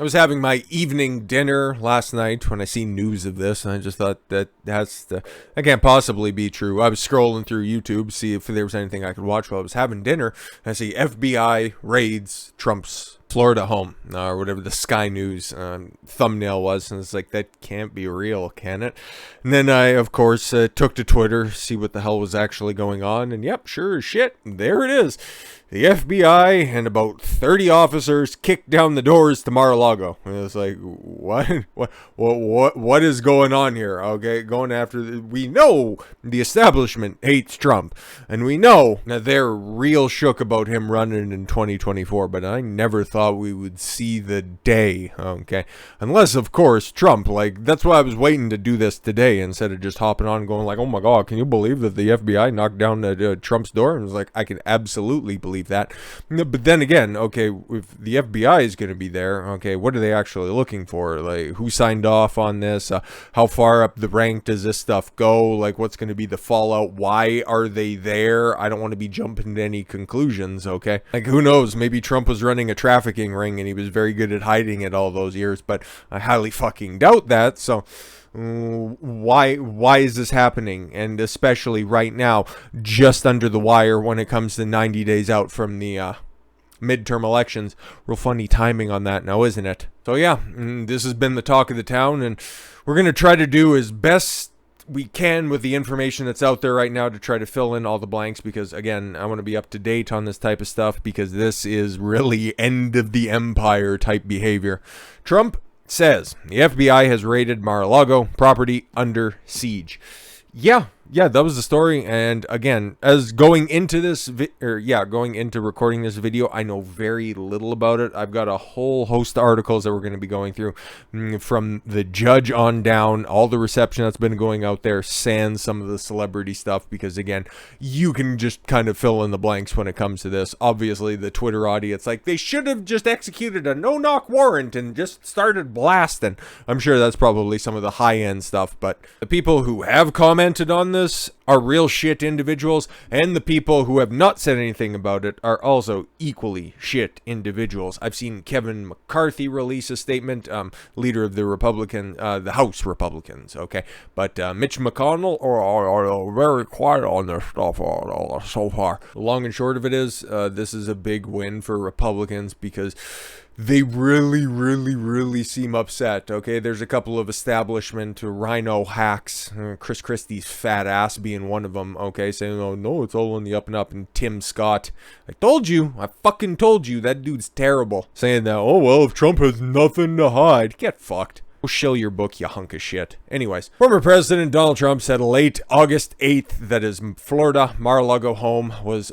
I was having my evening dinner last night when I seen news of this, and I just thought that that can't possibly be true. I was scrolling through YouTube, see if there was anything I could watch while I was having dinner, and I see FBI raids Trump's Florida home, or whatever the Sky News thumbnail was, and it's like, that can't be real, can it? And then I, of course, took to Twitter, see what the hell was actually going on, and yep, sure as shit, there it is. The FBI and about 30 officers kicked down the doors to Mar-A-Lago. And it was like, what is going on here? Okay, going after we know the establishment hates Trump, and we know that they're real shook about him running in 2024. But I never thought we would see the day. Okay, unless of course Trump. Like, that's why I was waiting to do this today instead of just hopping on and going like, oh my god, can you believe that the FBI knocked down Trump's door? And it was like, I can absolutely believe that. But then again, okay, if the FBI is going to be there, okay, what are they actually looking for? Like, who signed off on this? How far up the rank does this stuff go? Like, what's going to be the fallout? Why are they there? I don't want to be jumping to any conclusions, okay? Like, who knows? Maybe Trump was running a trafficking ring and he was very good at hiding it all those years, but I highly fucking doubt that, so why is this happening? And especially right now, just under the wire when it comes to 90 days out from the midterm elections. Real funny timing on that now, isn't it? So yeah, this has been the talk of the town, and we're going to try to do as best we can with the information that's out there right now to try to fill in all the blanks, because again, I want to be up to date on this type of stuff, because this is really end of the empire type behavior. Trump says the FBI has raided Mar-A-Lago property under siege. Yeah, that was the story. And again, as going into this, going into recording this video, I know very little about it. I've got a whole host of articles that we're going to be going through from the judge on down, all the reception that's been going out there, sans some of the celebrity stuff, because again, you can just kind of fill in the blanks when it comes to this. Obviously, the Twitter audience, like, they should have just executed a no-knock warrant and just started blasting. I'm sure that's probably some of the high-end stuff, but the people who have commented on this are real shit individuals, and the people who have not said anything about it are also equally shit individuals. I've seen Kevin McCarthy release a statement, leader of the House Republicans, okay? But Mitch McConnell are very quiet on their stuff so far. The long and short of it is, this is a big win for Republicans, because they really seem upset, okay? There's a couple of establishment rhino hacks, Chris Christie's fat ass being one of them, okay? Saying, oh, no, it's all on the up and up. And Tim Scott, I fucking told you, that dude's terrible. Saying that, oh, well, if Trump has nothing to hide, get fucked. Go shill your book, you hunk of shit. Anyways, former President Donald Trump said late August 8th that his Florida Mar-a-Lago home was,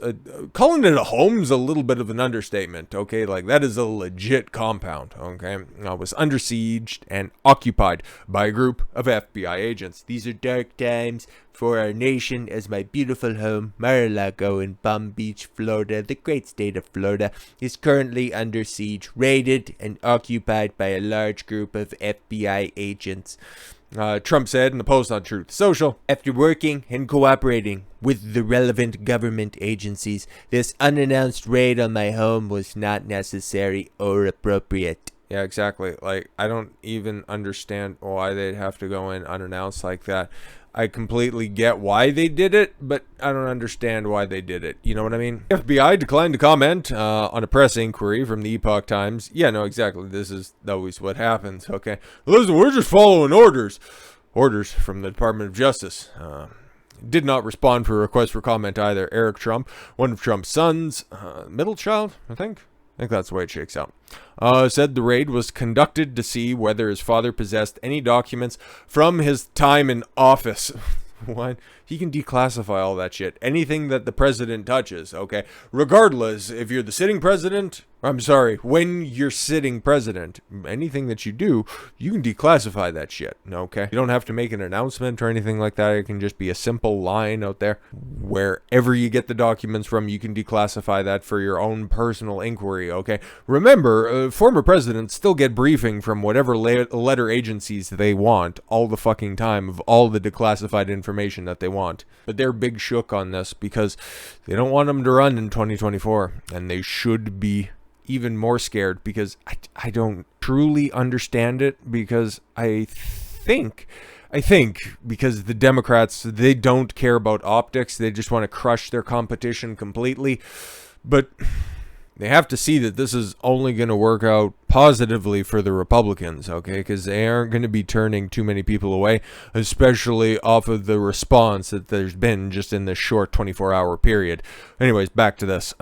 calling it a home is a little bit of an understatement, okay? Like, that is a legit compound, okay? Was under siege and occupied by a group of FBI agents. These are dark times for our nation, as my beautiful home, Mar-a-Lago in Palm Beach, Florida, the great state of Florida, is currently under siege, raided, and occupied by a large group of FBI agents. Trump said in a post on Truth Social, after working and cooperating with the relevant government agencies, this unannounced raid on my home was not necessary or appropriate. Yeah, exactly. Like, I don't even understand why they'd have to go in unannounced like that. I completely get why they did it, but I don't understand why they did it. You know what I mean? FBI declined to comment on a press inquiry from the Epoch Times. Yeah, no, exactly. This is always what happens, okay? Listen, we're just following orders. Orders from the Department of Justice. Did not respond for a request for comment either. Eric Trump, one of Trump's sons, middle child, I think that's the way it shakes out. Said the raid was conducted to see whether his father possessed any documents from his time in office. What? He can declassify all that shit. Anything that the president touches, okay? Regardless, if you're the sitting president, when you're sitting president, anything that you do, you can declassify that shit, okay? You don't have to make an announcement or anything like that. It can just be a simple line out there. Wherever you get the documents from, you can declassify that for your own personal inquiry, okay? Remember, former presidents still get briefing from whatever letter agencies they want all the fucking time of all the declassified information that they want. But they're big shook on this because they don't want them to run in 2024, and they should be even more scared because I don't truly understand it, because I think because the Democrats, they don't care about optics. They just want to crush their competition completely. But they have to see that this is only going to work out positively for the Republicans, okay? Because they aren't going to be turning too many people away, especially off of the response that there's been just in this short 24-hour period. Anyways, back to this.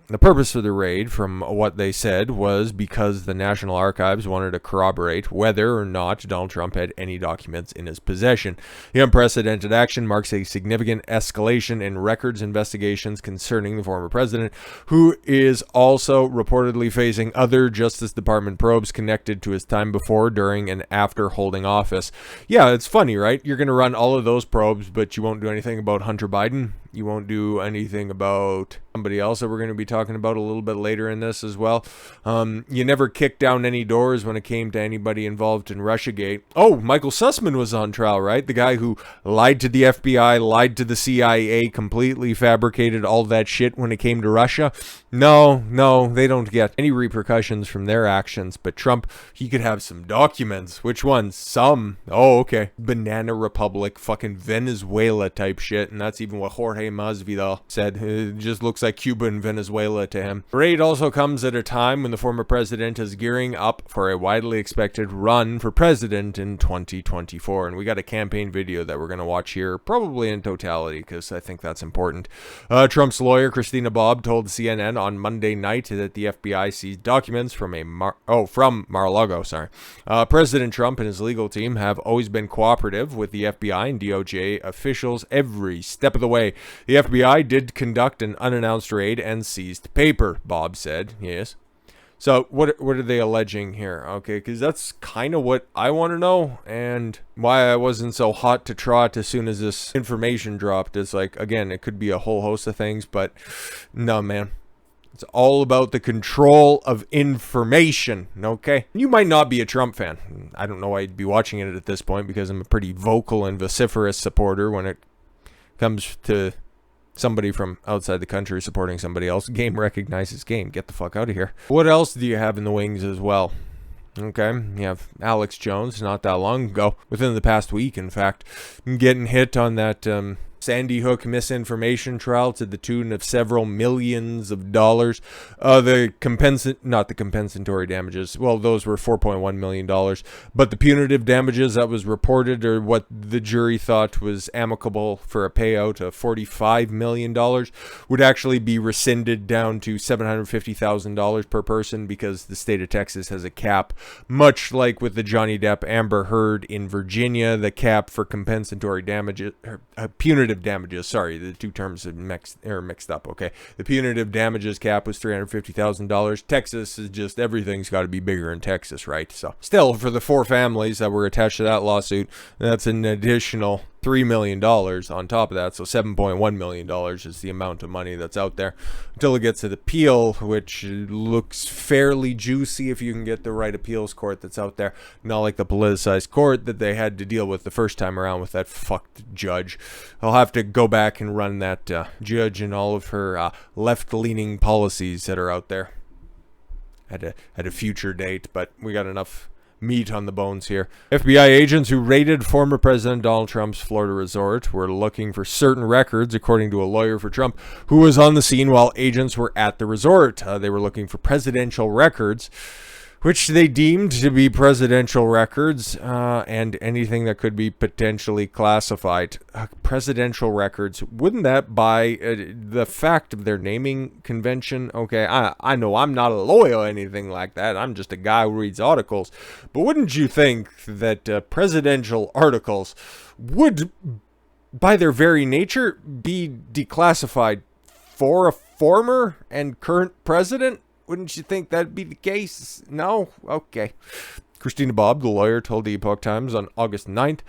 The purpose of the raid, from what they said, was because the National Archives wanted to corroborate whether or not Donald Trump had any documents in his possession. The unprecedented action marks a significant escalation in records investigations concerning the former president, who is also reportedly facing other Justice Department probes connected to his time before, during, and after holding office. Yeah, it's funny, right? You're going to run all of those probes, but you won't do anything about Hunter Biden. You won't do anything about somebody else that we're going to be talking about a little bit later in this as well. You never kicked down any doors when it came to anybody involved in Russiagate. Oh, Michael Sussman was on trial, right? The guy who lied to the FBI, lied to the CIA, completely fabricated all that shit when it came to Russia. No, they don't get any repercussions from their actions. But Trump, he could have some documents. Which ones? Some. Oh, okay. Banana Republic, fucking Venezuela type shit. And that's even what Jorge Masvidal said. It just looks like Cuba and Venezuela to him. The raid also comes at a time when the former president is gearing up for a widely expected run for president in 2024. And we got a campaign video that we're going to watch here, probably in totality, because I think that's important. Trump's lawyer, Christina Bobb, told CNN on Monday night that the FBI seized documents from Mar-A-Lago. President Trump and his legal team have always been cooperative with the FBI and DOJ officials every step of the way. The FBI did conduct an unannounced raid and seized paper, Bob said. Yes. So what are they alleging here? Okay, because that's kind of what I want to know, and why I wasn't so hot to trot as soon as this information dropped. It's like, again, it could be a whole host of things, but no, man. It's all about the control of information, okay? You might not be a Trump fan. I don't know why you'd be watching it at this point, because I'm a pretty vocal and vociferous supporter when it comes to somebody from outside the country supporting somebody else. Game recognizes game. Get the fuck out of here. What else do you have in the wings as well? Okay, you have Alex Jones, not that long ago, within the past week, in fact, getting hit on that Sandy Hook misinformation trial to the tune of several millions of dollars. Not the compensatory damages. Well, those were $4.1 million. But the punitive damages that was reported, or what the jury thought was amicable for a payout of $45 million, would actually be rescinded down to $750,000 per person, because the state of Texas has a cap, much like with the Johnny Depp Amber Heard in Virginia. The cap for compensatory damages, punitive damages, sorry, the two terms are mixed up, okay. The punitive damages cap was $350,000. Texas is just, everything's got to be bigger in Texas, right? So still, for the four families that were attached to that lawsuit, that's an additional $3 million on top of that. So $7.1 million is the amount of money that's out there until it gets to the appeal, which looks fairly juicy if you can get the right appeals court that's out there. Not like the politicized court that they had to deal with the first time around with that fucked judge. I'll have to go back and run that judge and all of her left-leaning policies that are out there at a future date, but we got enough meat on the bones here. FBI agents who raided former President Donald Trump's Florida resort were looking for certain records, according to a lawyer for Trump, who was on the scene while agents were at the resort. They were looking for presidential records, which they deemed to be presidential records, and anything that could be potentially classified. Presidential records, wouldn't that, by the fact of their naming convention, okay, I know I'm not a lawyer or anything like that, I'm just a guy who reads articles, but wouldn't you think that presidential articles would, by their very nature, be declassified for a former and current president? Wouldn't you think that'd be the case? No? Okay. Christina Bobb, the lawyer, told the Epoch Times on August 9th,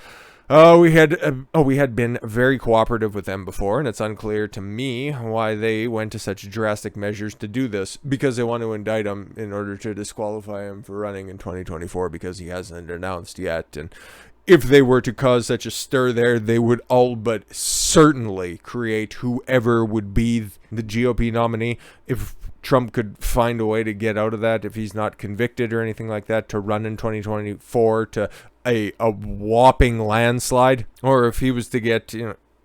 we had been very cooperative with them before, and it's unclear to me why they went to such drastic measures to do this, because they want to indict him in order to disqualify him for running in 2024, because he hasn't announced yet. And if they were to cause such a stir there, they would all but certainly create whoever would be the GOP nominee. If Trump could find a way to get out of that, if he's not convicted or anything like that, to run in 2024 to a whopping landslide, or if he was to get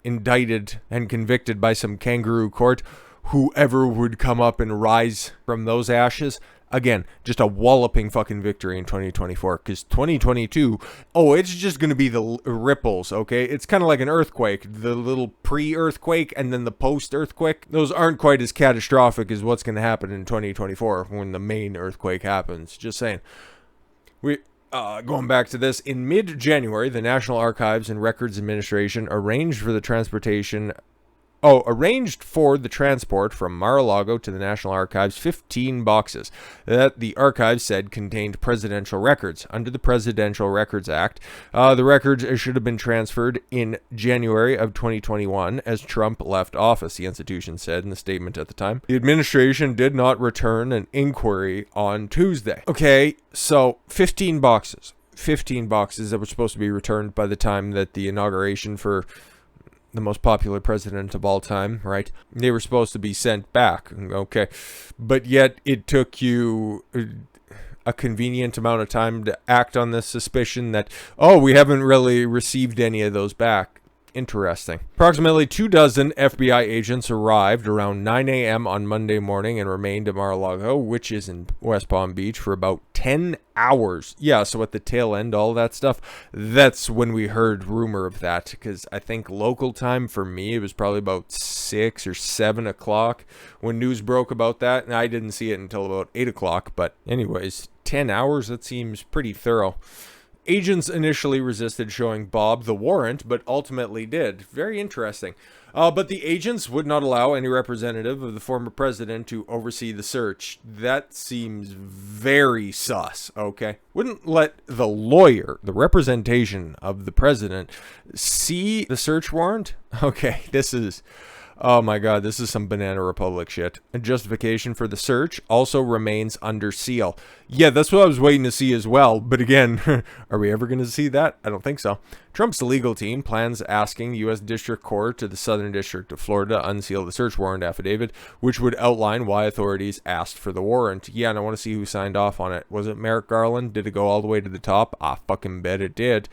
indicted and convicted by some kangaroo court, whoever would come up and rise from those ashes, again, just a walloping fucking victory in 2024. Because 2022, it's just going to be the ripples, okay? It's kind of like an earthquake. The little pre-earthquake and then the post-earthquake. Those aren't quite as catastrophic as what's going to happen in 2024 when the main earthquake happens. Just saying. Going back to this, in mid-January, the National Archives and Records Administration arranged for the transport from Mar-A-Lago to the National Archives 15 boxes that the archives said contained presidential records. Under the Presidential Records Act, the records should have been transferred in January of 2021 as Trump left office, the institution said in the statement at the time. The administration did not return an inquiry on Tuesday. Okay, so 15 boxes. 15 boxes that were supposed to be returned by the time that the inauguration for the most popular president of all time, right? They were supposed to be sent back, okay? But yet it took you a convenient amount of time to act on this suspicion that, we haven't really received any of those back. Interesting. Approximately 24 FBI agents arrived around 9 a.m. on Monday morning and remained at Mar-A-Lago, which is in West Palm Beach, for about 10 hours. Yeah, so at the tail end, all that stuff, that's when we heard rumor of that, because I think local time for me, it was probably about 6 or 7 o'clock when news broke about that, and I didn't see it until about 8 o'clock, but anyways, 10 hours, that seems pretty thorough. Agents initially resisted showing Bob the warrant, but ultimately did. Very interesting. But the agents would not allow any representative of the former president to oversee the search. That seems very sus, okay? Wouldn't let the lawyer, the representation of the president, see the search warrant? Okay, this is... Oh my god, this is some Banana Republic shit. A justification for the search also remains under seal. Yeah, that's what I was waiting to see as well. But again, are we ever going to see that? I don't think so. Trump's legal team plans asking the U.S. District Court to the Southern District of Florida to unseal the search warrant affidavit, which would outline why authorities asked for the warrant. Yeah, and I want to see who signed off on it. Was it Merrick Garland? Did it go all the way to the top? I fucking bet it did.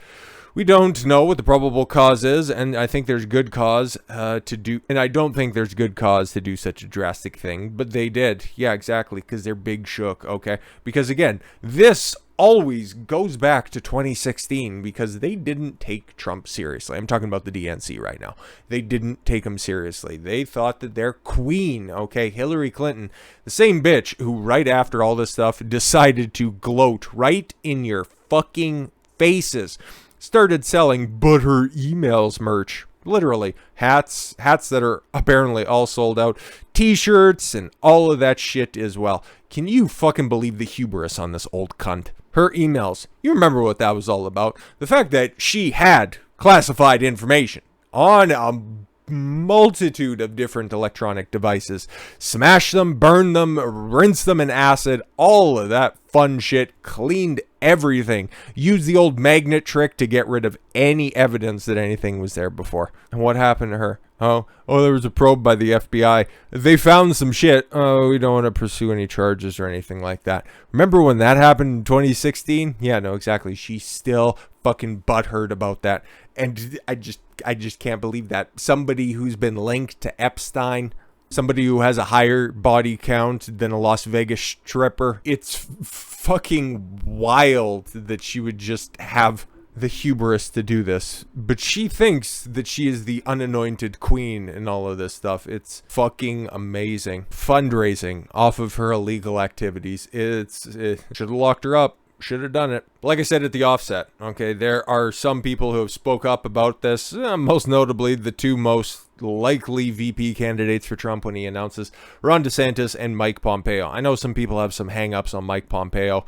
We don't know what the probable cause is, and I think there's good cause to do, and I don't think there's good cause to do such a drastic thing, but they did. Yeah, exactly, because they're big shook, okay? Because again, this always goes back to 2016 because they didn't take Trump seriously. I'm talking about the DNC right now. They didn't take him seriously. They thought that their queen, okay, Hillary Clinton, the same bitch who right after all this stuff decided to gloat right in your fucking faces, started selling but her emails merch. Literally, hats that are apparently all sold out, t-shirts, and all of that shit as well. Can you fucking believe the hubris on this old cunt? Her emails, you remember what that was all about. The fact that she had classified information on a multitude of different electronic devices. Smash them, burn them, rinse them in acid, all of that fun shit, cleaned everything. Used the old magnet trick to get rid of any evidence that anything was there before. And what happened to her? Oh, there was a probe by the FBI. They found some shit. Oh, we don't want to pursue any charges or anything like that. Remember when that happened in 2016? Yeah, no, exactly. She's still fucking butthurt about that. And I just can't believe that. Somebody who's been linked to Epstein, somebody who has a higher body count than a Las Vegas stripper. It's fucking wild that she would just have the hubris to do this. But she thinks that she is the unanointed queen and all of this stuff. It's fucking amazing. Fundraising off of her illegal activities. It should have locked her up. Should have done it. Like I said at the offset, okay, there are some people who have spoke up about this, most notably the two most likely VP candidates for Trump when he announces Ron DeSantis and Mike Pompeo. I know some people have some hang-ups on Mike Pompeo.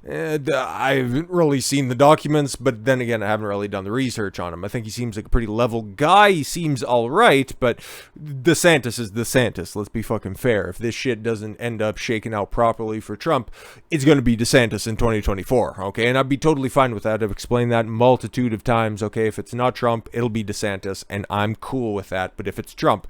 I haven't really seen the documents, but then again, I haven't really done the research on him. I think he seems like a pretty level guy. He seems all right, but DeSantis is DeSantis. Let's be fucking fair. If this shit doesn't end up shaking out properly for Trump, it's going to be DeSantis in 2024, okay? And I'd be totally fine with that. I've explained that a multitude of times. Okay, if it's not Trump, it'll be DeSantis, and I'm cool with that. But if it's Trump,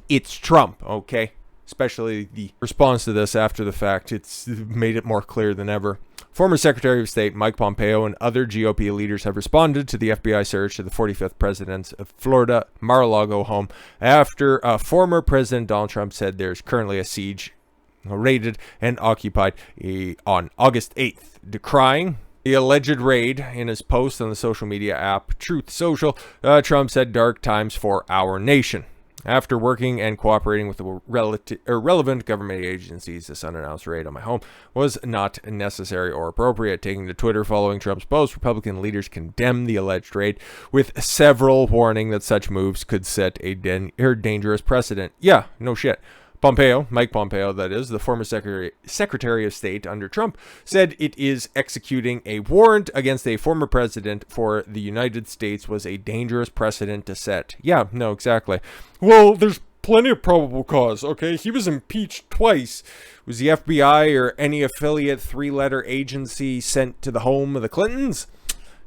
it's Trump, okay? Especially the response to this after the fact. It's made it more clear than ever. Former Secretary of State Mike Pompeo and other GOP leaders have responded to the FBI search of the 45th president's Florida Mar-A-Lago home after former President Donald Trump said there's currently a siege raided and occupied on August 8th. Decrying the alleged raid in his post on the social media app Truth Social, Trump said dark times for our nation. After working and cooperating with the relevant government agencies, this unannounced raid on my home was not necessary or appropriate. Taking to Twitter following Trump's post, Republican leaders condemned the alleged raid, with several warning that such moves could set a dangerous precedent. Yeah, no shit. Pompeo, Mike Pompeo, that is, the former Secretary of State under Trump, said it is executing a warrant against a former president for the United States was a dangerous precedent to set. Yeah, no, exactly. Well, there's plenty of probable cause, okay? He was impeached twice. Was the FBI or any affiliate three-letter agency sent to the home of the Clintons?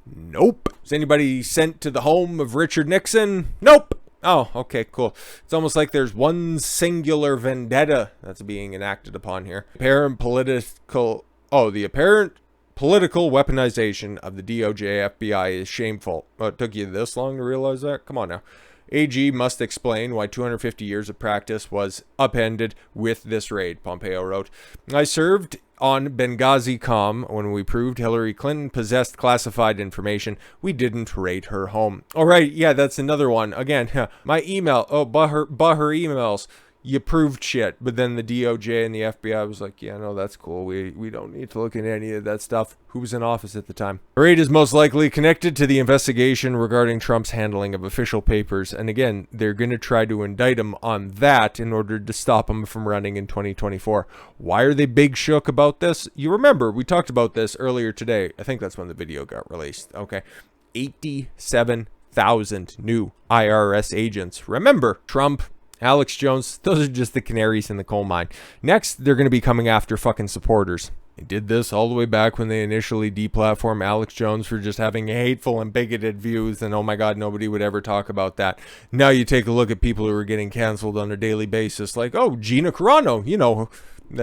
Nope. Was anybody sent to the home of Richard Nixon? Nope. Oh, okay, cool. It's almost like there's one singular vendetta that's being enacted upon here. The apparent political weaponization of the DOJ FBI is shameful. Oh, it took you this long to realize that? Come on now. AG must explain why 250 years of practice was upended with this raid, Pompeo wrote. I served on Benghazi Com when we proved Hillary Clinton possessed classified information. We didn't raid her home. All right, yeah, that's another one. Again, my email. Oh, but her emails. You proved shit, but then the DOJ and the FBI was like, yeah, no, that's cool. We don't need to look into any of that stuff. Who was in office at the time? The raid is most likely connected to the investigation regarding Trump's handling of official papers. And again, they're going to try to indict him on that in order to stop him from running in 2024. Why are they big shook about this? You remember, we talked about this earlier today. I think that's when the video got released. Okay. 87,000 new IRS agents. Remember, Trump, Alex Jones, those are just the canaries in the coal mine. Next, they're going to be coming after fucking supporters. They did this all the way back when they initially deplatformed Alex Jones for just having hateful and bigoted views, and oh my god, nobody would ever talk about that. Now you take a look at people who are getting canceled on a daily basis, like, oh, Gina Carano, you know,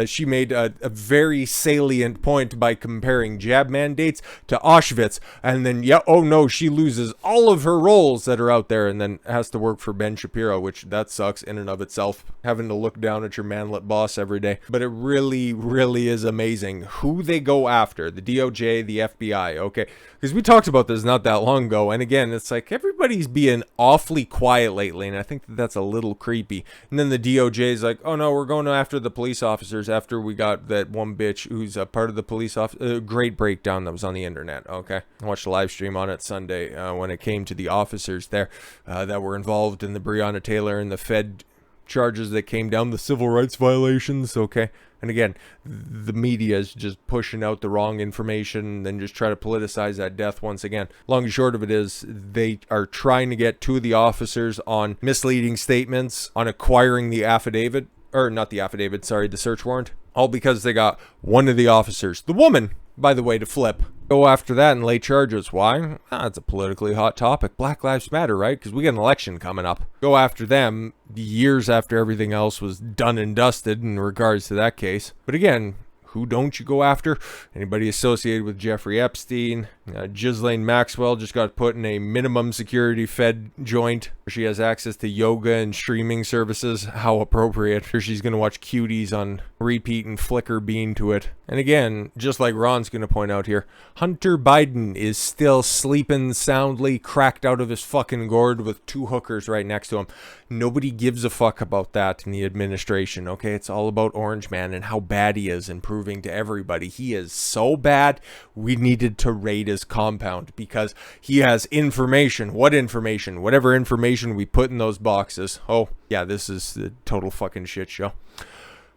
she made a very salient point by comparing jab mandates to Auschwitz, and then, yeah, oh no, she loses all of her roles that are out there and then has to work for Ben Shapiro, which that sucks in and of itself, having to look down at your manlet boss every day. But it really, really is amazing who they go after, the DOJ, the FBI, okay? Because we talked about this not that long ago, and again, it's like everybody's being awfully quiet lately, and I think that's a little creepy. And then the DOJ is like, oh no, we're going after the police officers after we got that one bitch who's a part of the police office. Great breakdown that was on the internet, okay? I watched a live stream on it Sunday when it came to the officers there that were involved in the Breonna Taylor and the Fed charges that came down, the civil rights violations, okay? And again, the media is just pushing out the wrong information and then just try to politicize that death once again. Long and short of it is they are trying to get two of the officers on misleading statements, on acquiring the affidavit, or not the affidavit, sorry, the search warrant. All because they got one of the officers, the woman, by the way, to flip. Go after that and lay charges. Why? It's a politically hot topic. Black Lives Matter, right? Because we got an election coming up. Go after them years after everything else was done and dusted in regards to that case. But again, who don't you go after? Anybody associated with Jeffrey Epstein. Ghislaine Maxwell just got put in a minimum security Fed joint where she has access to yoga and streaming services. How appropriate. Here she's going to watch cuties on repeat and flicker bean to it. And again, just like Ron's going to point out here, Hunter Biden is still sleeping soundly, cracked out of his fucking gourd with two hookers right next to him. Nobody gives a fuck about that in the administration, okay? It's all about Orange Man and how bad he is and proving to everybody he is so bad, we needed to raid his compound because he has information. What information? Whatever information we put in those boxes. Oh, yeah, this is the total fucking shit show.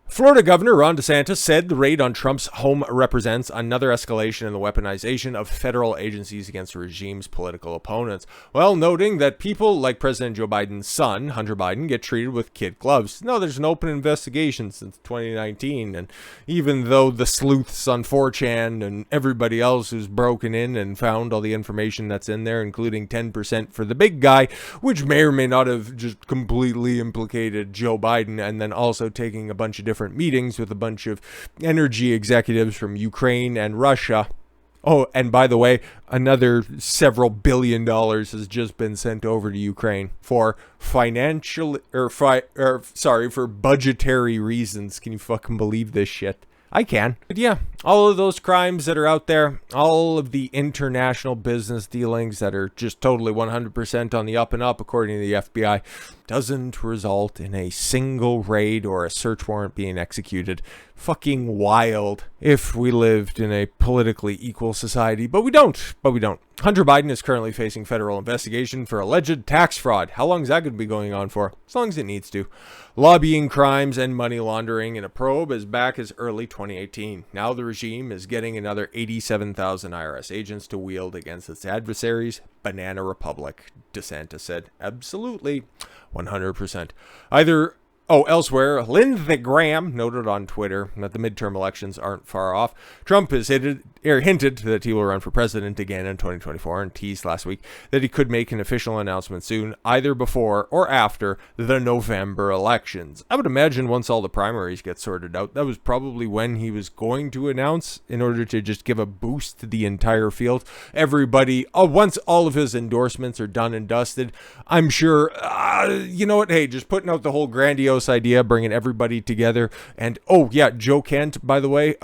Florida Governor Ron DeSantis said the raid on Trump's home represents another escalation in the weaponization of federal agencies against the regime's political opponents, while noting that people like President Joe Biden's son, Hunter Biden, get treated with kid gloves. No, there's an open investigation since 2019, and even though the sleuths on 4chan and everybody else who's broken in and found all the information that's in there, including 10% for the big guy, which may or may not have just completely implicated Joe Biden, and then also taking a bunch of different meetings with a bunch of energy executives from Ukraine and Russia. Oh, and by the way, another several $billion has just been sent over to Ukraine for for budgetary reasons. Can you fucking believe this shit? I can. But yeah, all of those crimes that are out there, all of the international business dealings that are just totally 100% on the up and up, according to the FBI, doesn't result in a single raid or a search warrant being executed. Fucking wild if we lived in a politically equal society, but we don't. Hunter Biden is currently facing federal investigation for alleged tax fraud. How long is that going to be going on for? As long as it needs to. Lobbying crimes and money laundering in a probe as back as early 2018. Now the regime is getting another 87,000 IRS agents to wield against its adversaries. Banana Republic, DeSantis said. Absolutely. 100%. Elsewhere, Lindsey Graham noted on Twitter that the midterm elections aren't far off. Trump has hinted that he will run for president again in 2024 and teased last week that he could make an official announcement soon, either before or after the November elections. I would imagine once all the primaries get sorted out, that was probably when he was going to announce, in order to just give a boost to the entire field. Everybody, once all of his endorsements are done and dusted, I'm sure, you know what, hey, just putting out the whole grandiose idea, bringing everybody together. And Joe Kent, by the way,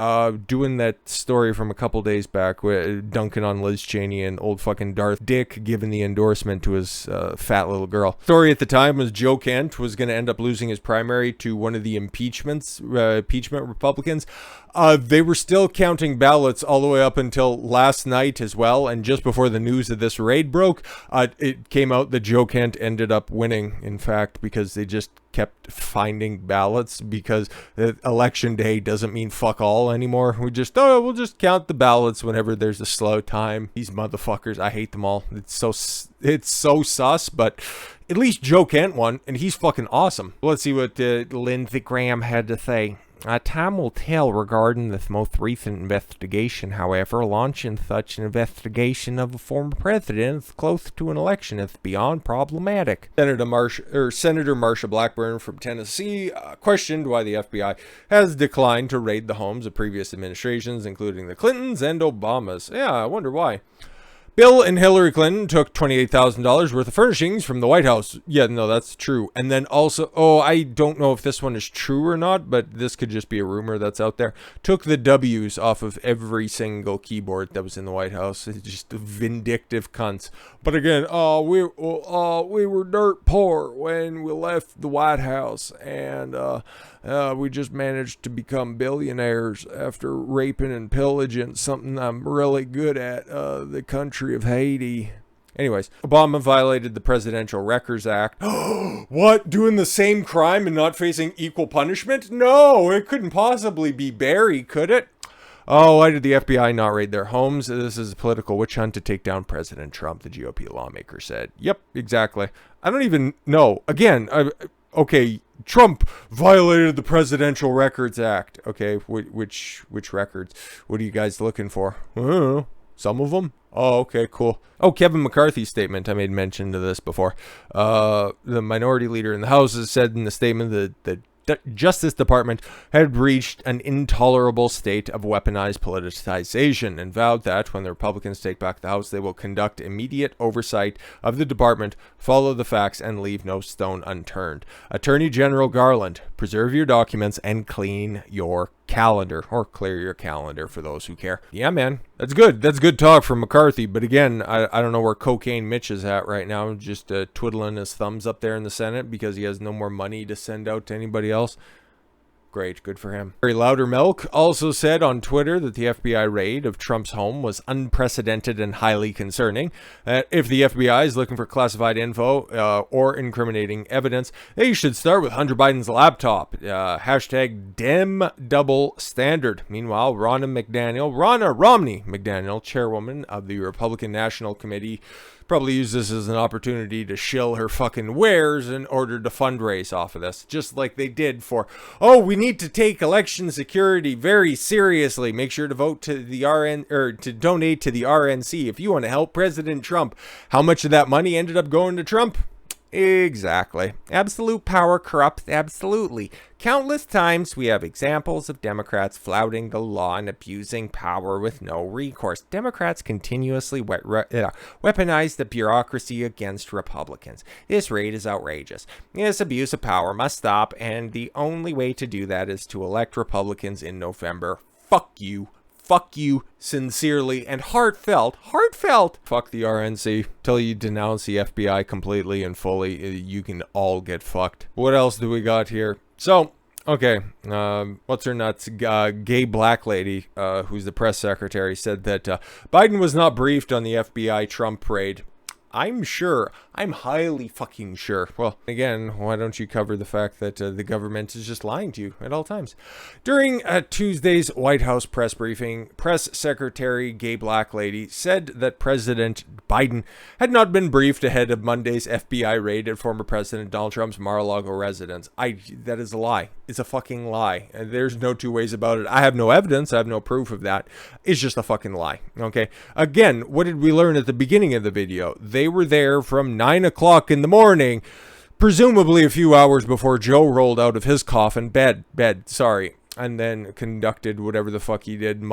doing that story from a couple days back, dunking on Liz Cheney and old fucking Darth Dick giving the endorsement to his fat little girl. Story at the time was Joe Kent was going to end up losing his primary to one of the impeachment Republicans. They were still counting ballots all the way up until last night as well, and just before the news of this raid broke, it came out that Joe Kent ended up winning, in fact, because they just kept finding ballots, because election day doesn't mean fuck all anymore. We'll just count the ballots whenever there's a slow time. These motherfuckers, I hate them all. It's so sus, but at least Joe Kent won, and he's fucking awesome. Let's see what Lindsey Graham had to say. Time will tell regarding the most recent investigation. However, launching such an investigation of a former president is close to an election is beyond problematic. Senator Marsha Blackburn from Tennessee questioned why the FBI has declined to raid the homes of previous administrations, including the Clintons and Obamas. Yeah, I wonder why. Bill and Hillary Clinton took $28,000 worth of furnishings from the White House. Yeah, no, that's true. And then also, I don't know if this one is true or not, but this could just be a rumor that's out there. Took the W's off of every single keyboard that was in the White House. It's just vindictive cunts. But again, we were dirt poor when we left the White House, and we just managed to become billionaires after raping and pillaging something I'm really good at, the country of Haiti. Anyways, Obama violated the Presidential Records Act. What? Doing the same crime and not facing equal punishment? No, it couldn't possibly be Barry, could it? Why did the FBI not raid their homes? This is a political witch hunt to take down President Trump, the GOP lawmaker said. Yep, exactly. I don't even know. Again, okay, Trump violated the Presidential Records Act. Okay, which records? What are you guys looking for? I don't know. Some of them? Oh, okay, cool. Kevin McCarthy's statement. I made mention to this before. The minority leader in the House has said in the statement that the Justice Department had reached an intolerable state of weaponized politicization, and vowed that when the Republicans take back the House, they will conduct immediate oversight of the department, follow the facts, and leave no stone unturned. Attorney General Garland, preserve your documents and clean your calendar, or clear your calendar for those who care. Yeah, man, that's good. That's good talk from McCarthy. But again, I don't know where Cocaine Mitch is at right now, just twiddling his thumbs up there in the Senate because he has no more money to send out to anybody else. Great, good for him. Barry Loudermilk also said on Twitter that the FBI raid of Trump's home was unprecedented and highly concerning. If the FBI is looking for classified info or incriminating evidence, they should start with Hunter Biden's laptop. Hashtag Dem Double Standard. Meanwhile, Ronna Romney McDaniel, chairwoman of the Republican National Committee, probably use this as an opportunity to shill her fucking wares in order to fundraise off of this, just like they did for, oh, we need to take election security very seriously. Make sure to vote to the to donate to the RNC if you want to help President Trump. How much of that money ended up going to Trump? Exactly. Absolute power corrupts absolutely. Countless times we have examples of Democrats flouting the law and abusing power with no recourse. Democrats continuously weaponize the bureaucracy against Republicans. This raid is outrageous. This abuse of power must stop, and the only way to do that is to elect Republicans in November. Fuck you. Fuck you sincerely and heartfelt, fuck the RNC. Till you denounce the FBI completely and fully, you can all get fucked. What else do we got here? So, okay, what's her nuts? Gay black lady, who's the press secretary, said that Biden was not briefed on the FBI Trump raid. I'm sure. I'm highly fucking sure. Well, again, why don't you cover the fact that the government is just lying to you at all times? During Tuesday's White House press briefing, Press Secretary Gay Black Lady said that President Biden had not been briefed ahead of Monday's FBI raid at former President Donald Trump's Mar-A-Lago residence. That is a lie. It's a fucking lie. There's no two ways about it. I have no evidence. I have no proof of that. It's just a fucking lie. Okay? Again, what did we learn at the beginning of the video? They were there from 9 o'clock in the morning, presumably a few hours before Joe rolled out of his coffin, and then conducted whatever the fuck he did,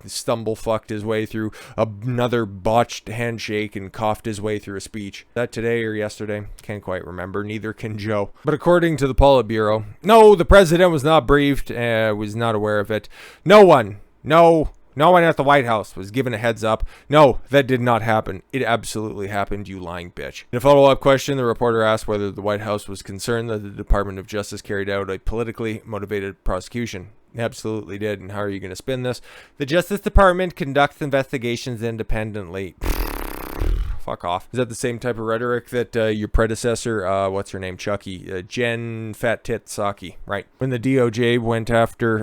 stumble fucked his way through another botched handshake and coughed his way through a speech. That today or yesterday? Can't quite remember. Neither can Joe. But according to the Politburo, no, the president was not briefed, was not aware of it. No one at the White House was given a heads up. No, that did not happen. It absolutely happened, you lying bitch. In a follow-up question, the reporter asked whether the White House was concerned that the Department of Justice carried out a politically motivated prosecution. It absolutely did. And how are you going to spin this? The Justice Department conducts investigations independently. Fuck off. Is that the same type of rhetoric that your predecessor, what's her name, Chucky, Jen Fat Tit Psaki, right? When the DOJ went after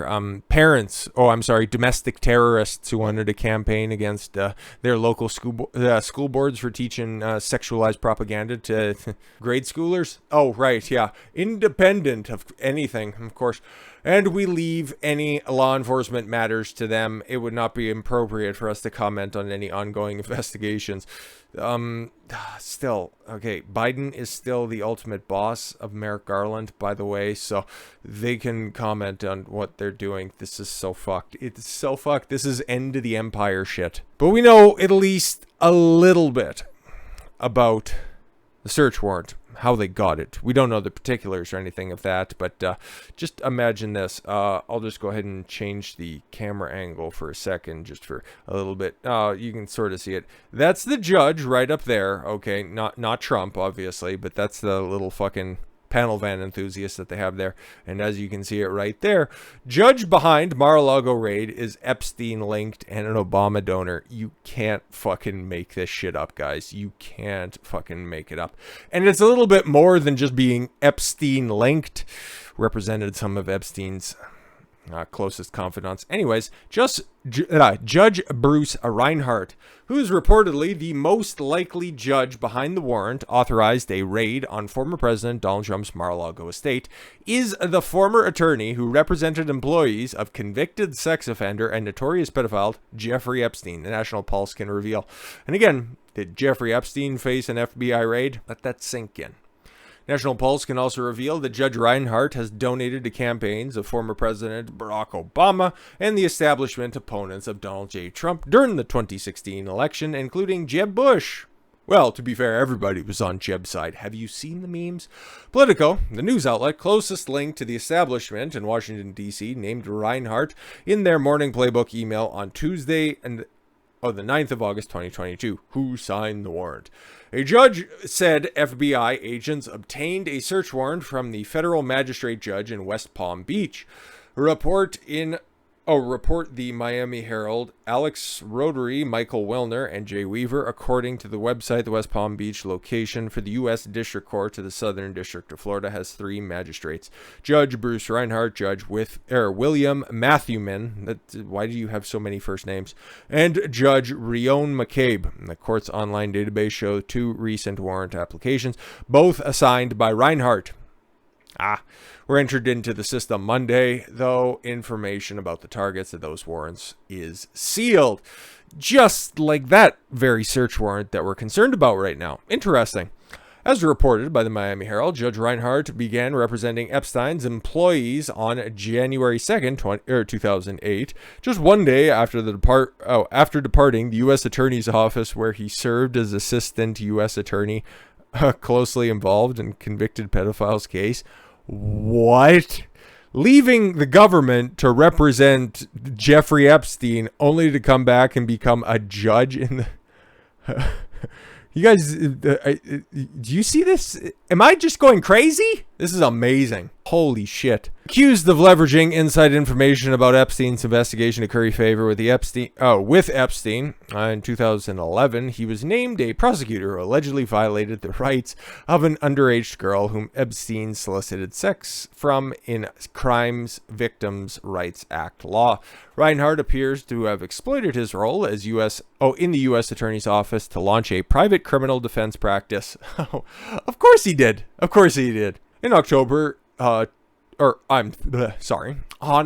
domestic terrorists who wanted to campaign against their local school boards for teaching sexualized propaganda to grade schoolers. Oh, right, yeah. Independent of anything, of course. And we leave any law enforcement matters to them. It would not be appropriate for us to comment on any ongoing investigations. Still, okay, Biden is still the ultimate boss of Merrick Garland, by the way, so they can comment on what they're doing. This is so fucked. It's so fucked. This is end of the empire shit. But we know at least a little bit about the search warrant, how they got it. We don't know the particulars or anything of that, but just imagine this. I'll just go ahead and change the camera angle for a second, just for a little bit. You can sort of see it. That's the judge right up there. Okay, not Trump, obviously, but that's the little fucking panel van enthusiast that they have there. And as you can see it right there, judge behind Mar-a-Lago raid is Epstein linked and an Obama donor. You can't fucking make this shit up, guys. You can't fucking make it up. And it's a little bit more than just being Epstein linked. Represented some of Epstein's closest confidants. Anyways, just Judge Bruce Reinhart, who is reportedly the most likely judge behind the warrant, authorized a raid on former President Donald Trump's Mar-a-Lago estate, is the former attorney who represented employees of convicted sex offender and notorious pedophile Jeffrey Epstein, the National Pulse can reveal. And again, did Jeffrey Epstein face an FBI raid? Let that sink in. National Pulse can also reveal that Judge Reinhart has donated to campaigns of former President Barack Obama and the establishment opponents of Donald J. Trump during the 2016 election, including Jeb Bush. Well, to be fair, everybody was on Jeb's side. Have you seen the memes? Politico, the news outlet closest link to the establishment in Washington, D.C., named Reinhart in their morning playbook email on Tuesday, and the 9th of August 2022. Who signed the warrant? A judge said FBI agents obtained a search warrant from the federal magistrate judge in West Palm Beach. Report the Miami Herald, Alex Rotary, Michael Wilner, and Jay Weaver. According to the website, the West Palm Beach location for the U.S. District Court to the Southern District of Florida has 3 magistrates. Judge Bruce Reinhart, Judge William Matthewman, why do you have so many first names? And Judge Rion McCabe. The court's online database shows 2 recent warrant applications, both assigned by Reinhart. Were entered into the system Monday, though information about the targets of those warrants is sealed. Just like that very search warrant that we're concerned about right now. Interesting. As reported by the Miami Herald, Judge Reinhart began representing Epstein's employees on January 2nd, 2008, just one day after departing the U.S. Attorney's Office, where he served as assistant U.S. attorney closely involved in convicted pedophile's case. What? Leaving the government to represent Jeffrey Epstein only to come back and become a judge in the... You guys, do you see this? Am I just going crazy? This is amazing. Holy shit. Accused of leveraging inside information about Epstein's investigation to curry favor with Epstein. In 2011, he was named a prosecutor who allegedly violated the rights of an underage girl whom Epstein solicited sex from in Crimes Victims' Rights Act law. Reinhart appears to have exploited his role as in the U.S. Attorney's Office to launch a private criminal defense practice. Of course he did. Of course he did. In October, on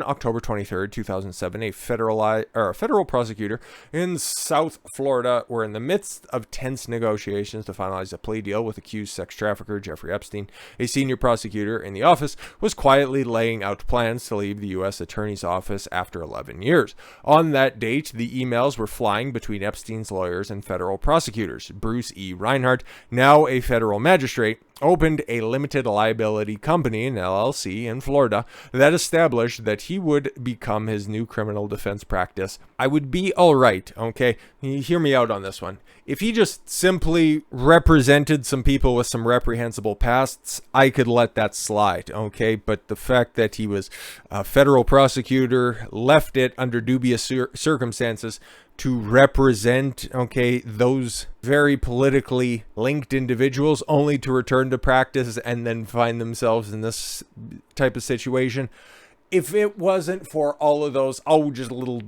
October 23rd, 2007, a federal prosecutor in South Florida were in the midst of tense negotiations to finalize a plea deal with accused sex trafficker Jeffrey Epstein. A senior prosecutor in the office was quietly laying out plans to leave the U.S. Attorney's Office after 11 years. On that date, the emails were flying between Epstein's lawyers and federal prosecutors. Bruce E. Reinhart, now a federal magistrate, opened a limited liability company, an LLC, in Florida that established that he would become his new criminal defense practice. I would be all right, okay? Hear me out on this one. If he just simply represented some people with some reprehensible pasts, I could let that slide, okay? But the fact that he was a federal prosecutor, left it under dubious circumstances to represent, okay, those very politically linked individuals only to return to practice and then find themselves in this type of situation. If it wasn't for all of those, just little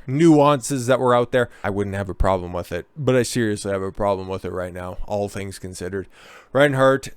nuances that were out there, I wouldn't have a problem with it. But I seriously have a problem with it right now, all things considered. Reinhart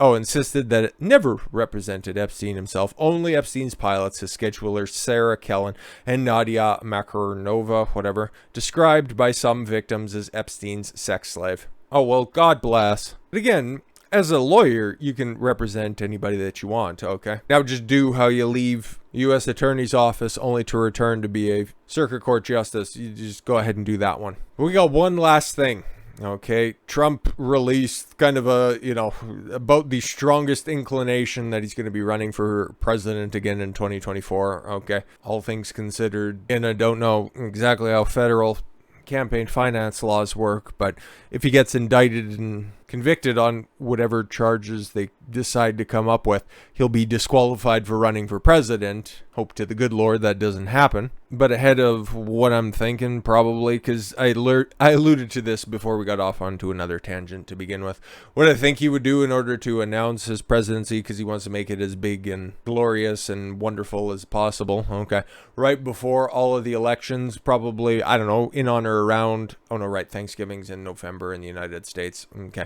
insisted that it never represented Epstein himself, only Epstein's pilots, his schedulers Sarah Kellen and Nadia Makaronova, described by some victims as Epstein's sex slave. Oh, well, God bless. But again, as a lawyer, you can represent anybody that you want, okay? Now just do how you leave U.S. Attorney's Office only to return to be a circuit court justice. You just go ahead and do that one. We got one last thing, okay? Trump released kind of about the strongest inclination that he's going to be running for president again in 2024, okay? All things considered, and I don't know exactly how federal campaign finance laws work, but if he gets indicted and convicted on whatever charges they decide to come up with, he'll be disqualified for running for president. Hope to the good Lord that doesn't happen. But ahead of what I'm thinking, probably, because I alluded to this before we got off onto another tangent to begin with. What I think he would do in order to announce his presidency, because he wants to make it as big and glorious and wonderful as possible, okay, right before all of the elections, probably, I don't know, in on or around, Thanksgiving's in November in the United States, okay,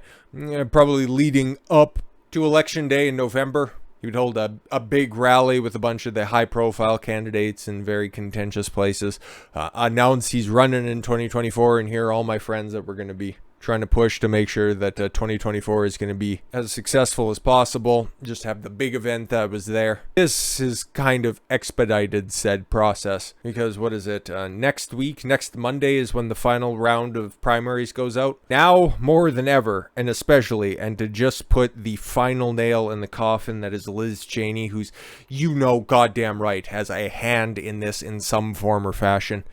probably leading up to election day in November. He would hold a big rally with a bunch of the high-profile candidates in very contentious places, announce he's running in 2024, and here are all my friends that we're going to be trying to push to make sure that 2024 is going to be as successful as possible. Just have the big event that was there. This is kind of expedited said process because next Monday is when the final round of primaries goes out. Now more than ever, and especially, and to just put the final nail in the coffin that is Liz Cheney, who's, goddamn right, has a hand in this in some form or fashion.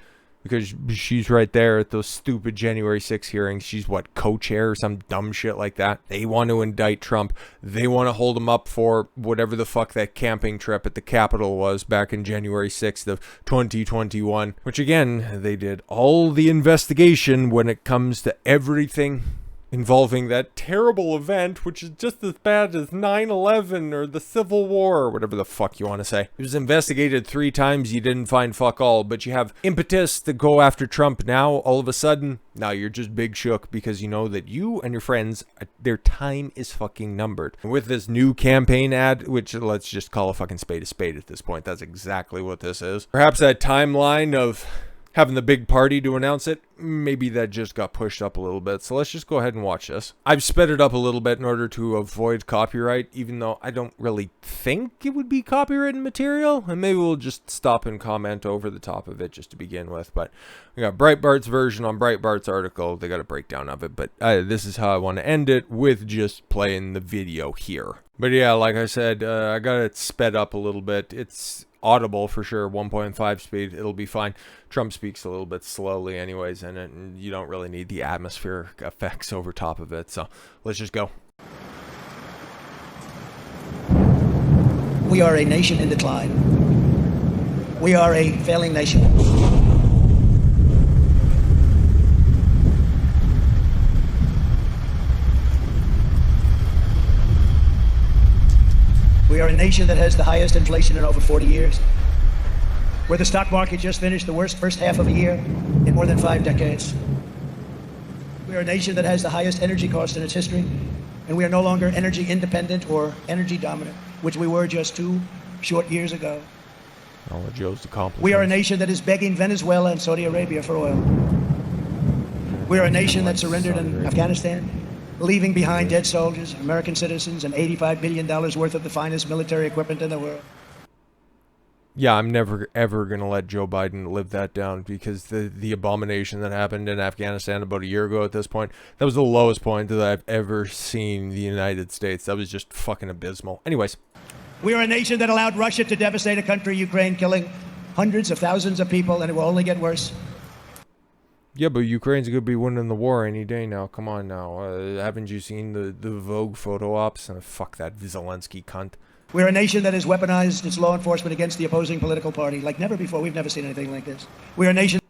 because she's right there at those stupid January 6 hearings. She's what, co-chair or some dumb shit like that. They want to indict Trump. They want to hold him up for whatever the fuck that camping trip at the Capitol was back in January 6th of 2021, which again, they did all the investigation when it comes to everything involving that terrible event, which is just as bad as 9/11 or the Civil War or whatever the fuck you want to say. It was investigated 3 times, you didn't find fuck all, but you have impetus to go after Trump now. All of a sudden, now you're just big shook because you know that you and your friends, their time is fucking numbered. And with this new campaign ad, which let's just call a fucking spade a spade at this point, that's exactly what this is. Perhaps that timeline of having the big party to announce it, maybe that just got pushed up a little bit. So let's just go ahead and watch this. I've sped it up a little bit in order to avoid copyright, even though I don't really think it would be copyrighted material. And maybe we'll just stop and comment over the top of it just to begin with. But we got Breitbart's version on Breitbart's article. They got a breakdown of it. But this is how I want to end it, with just playing the video here. But yeah, like I said, I got it sped up a little bit. It's audible for sure, 1.5 speed, it'll be fine. Trump speaks a little bit slowly anyways, and you don't really need the atmospheric effects over top of it, so let's just go. We are a nation in decline. We are a failing nation. We are a nation that has the highest inflation in over 40 years, where the stock market just finished the worst first half of a year in more than 5 decades. We are a nation that has the highest energy cost in its history, and we are no longer energy independent or energy dominant, which we were just 2 short years ago. All of Joe's accomplishments. We are a nation that is begging Venezuela and Saudi Arabia for oil. We are a nation that surrendered in Afghanistan, leaving behind dead soldiers, American citizens, and $85 billion worth of the finest military equipment in the world. Yeah, I'm never, ever going to let Joe Biden live that down, because the abomination that happened in Afghanistan about a year ago at this point, that was the lowest point that I've ever seen the United States. That was just fucking abysmal. Anyways. We are a nation that allowed Russia to devastate a country, Ukraine, killing hundreds of thousands of people, and it will only get worse. Yeah, but Ukraine's going to be winning the war any day now. Come on now. Haven't you seen the Vogue photo ops? Fuck that Zelensky cunt. We're a nation that has weaponized its law enforcement against the opposing political party like never before. We've never seen anything like this. We're a nation...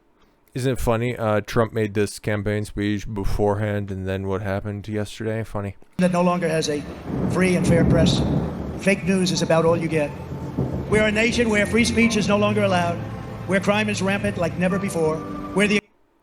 Isn't it funny? Trump made this campaign speech beforehand, and then what happened yesterday? Funny. ...that no longer has a free and fair press. Fake news is about all you get. We're a nation where free speech is no longer allowed, where crime is rampant like never before, where the...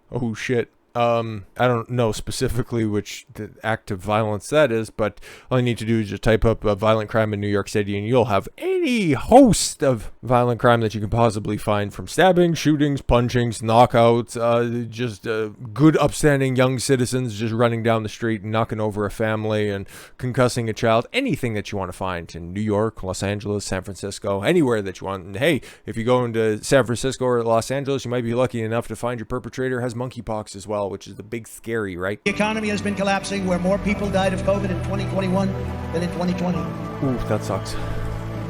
Oh shit. I don't know specifically which act of violence that is, but all you need to do is just type up violent crime in New York City, and you'll have any host of violent crime that you can possibly find, from stabbings, shootings, punchings, knockouts, just good upstanding young citizens just running down the street and knocking over a family and concussing a child. Anything that you want to find in New York, Los Angeles, San Francisco, anywhere that you want. And hey, if you go into San Francisco or Los Angeles, you might be lucky enough to find your perpetrator has monkeypox as well, which is the big scary, right? The economy has been collapsing, where more people died of COVID in 2021 than in 2020. Ooh, that sucks.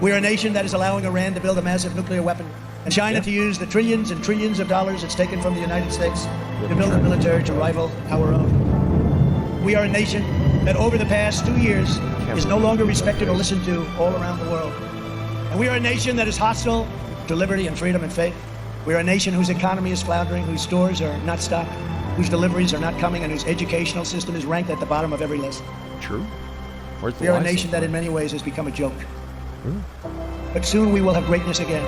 We're a nation that is allowing Iran to build a massive nuclear weapon, and China to use the trillions and trillions of dollars it's taken from the United States to build a military to rival our own. We are a nation that over the past 2 years is no longer respected or listened to all around the world. And we are a nation that is hostile to liberty and freedom and faith. We are a nation whose economy is floundering, whose stores are not stocked, whose deliveries are not coming, and whose educational system is ranked at the bottom of every list. True. We are a nation that in many ways has become a joke. But soon we will have greatness again.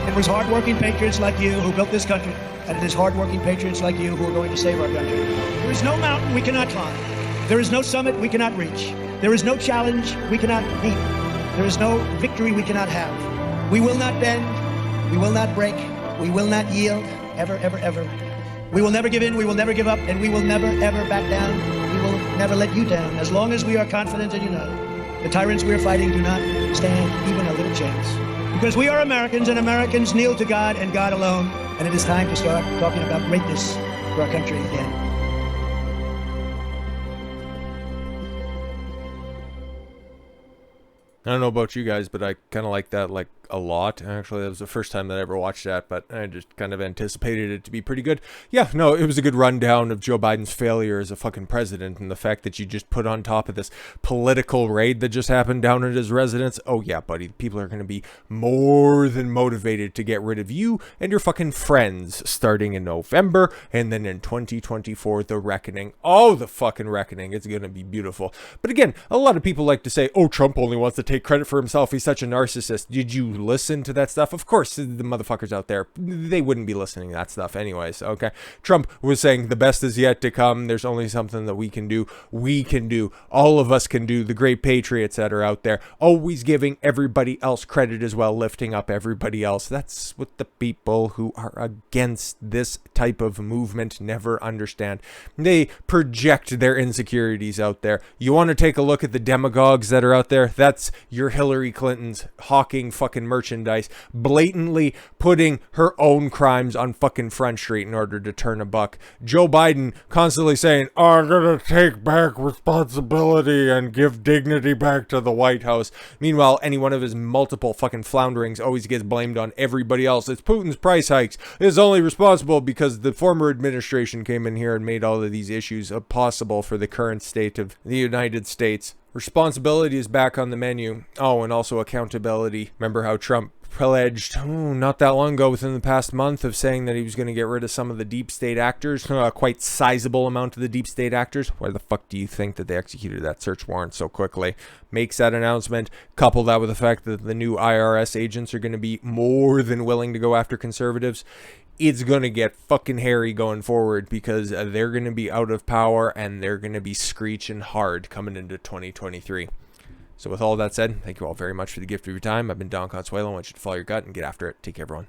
It was hardworking patriots like you who built this country, and it is hardworking patriots like you who are going to save our country. There is no mountain we cannot climb. There is no summit we cannot reach. There is no challenge we cannot meet. There is no victory we cannot have. We will not bend. We will not break. We will not yield. Ever, ever, ever. We will never give in, we will never give up, and we will never, ever back down. We will never let you down, as long as we are confident and united. The tyrants we are fighting do not stand even a little chance. Because we are Americans, and Americans kneel to God and God alone, and it is time to start talking about greatness for our country again. I don't know about you guys, but I kind of like that, like, a lot. Actually, that was the first time that I ever watched that, but I just kind of anticipated it to be pretty good. Yeah, no, it was a good rundown of Joe Biden's failure as a fucking president, and the fact that you just put on top of this political raid that just happened down at his residence. Oh yeah, buddy, people are going to be more than motivated to get rid of you and your fucking friends starting in November, and then in 2024, the reckoning. Oh, the fucking reckoning. It's going to be beautiful. But again, a lot of people like to say, oh, Trump only wants to take credit for himself. He's such a narcissist. Did you listen to that stuff? Of course, the motherfuckers out there, they wouldn't be listening to that stuff anyways, okay? Trump was saying the best is yet to come. There's only something that we can do. We can do. All of us can do. The great patriots that are out there, always giving everybody else credit as well, lifting up everybody else. That's what the people who are against this type of movement never understand. They project their insecurities out there. You want to take a look at the demagogues that are out there? That's your Hillary Clinton's hawking fucking merchandise, blatantly putting her own crimes on fucking Front Street in order to turn a buck. Joe Biden constantly saying, oh, I'm gonna take back responsibility and give dignity back to the White House. Meanwhile, any one of his multiple fucking flounderings always gets blamed on everybody else. It's Putin's price hikes. It's only responsible because the former administration came in here and made all of these issues possible for the current state of the United States. Responsibility is back on the menu. Oh, and also accountability. Remember how Trump pledged, not that long ago, within the past month, of saying that he was going to get rid of some of the deep state actors, a quite sizable amount of the deep state actors. Why the fuck do you think that they executed that search warrant so quickly? Makes that announcement, couple that with the fact that the new IRS agents are going to be more than willing to go after conservatives. It's going to get fucking hairy going forward, because they're going to be out of power and they're going to be screeching hard coming into 2023. So with all that said, thank you all very much for the gift of your time. I've been Don Consuelo. I want you to follow your gut and get after it. Take care, everyone.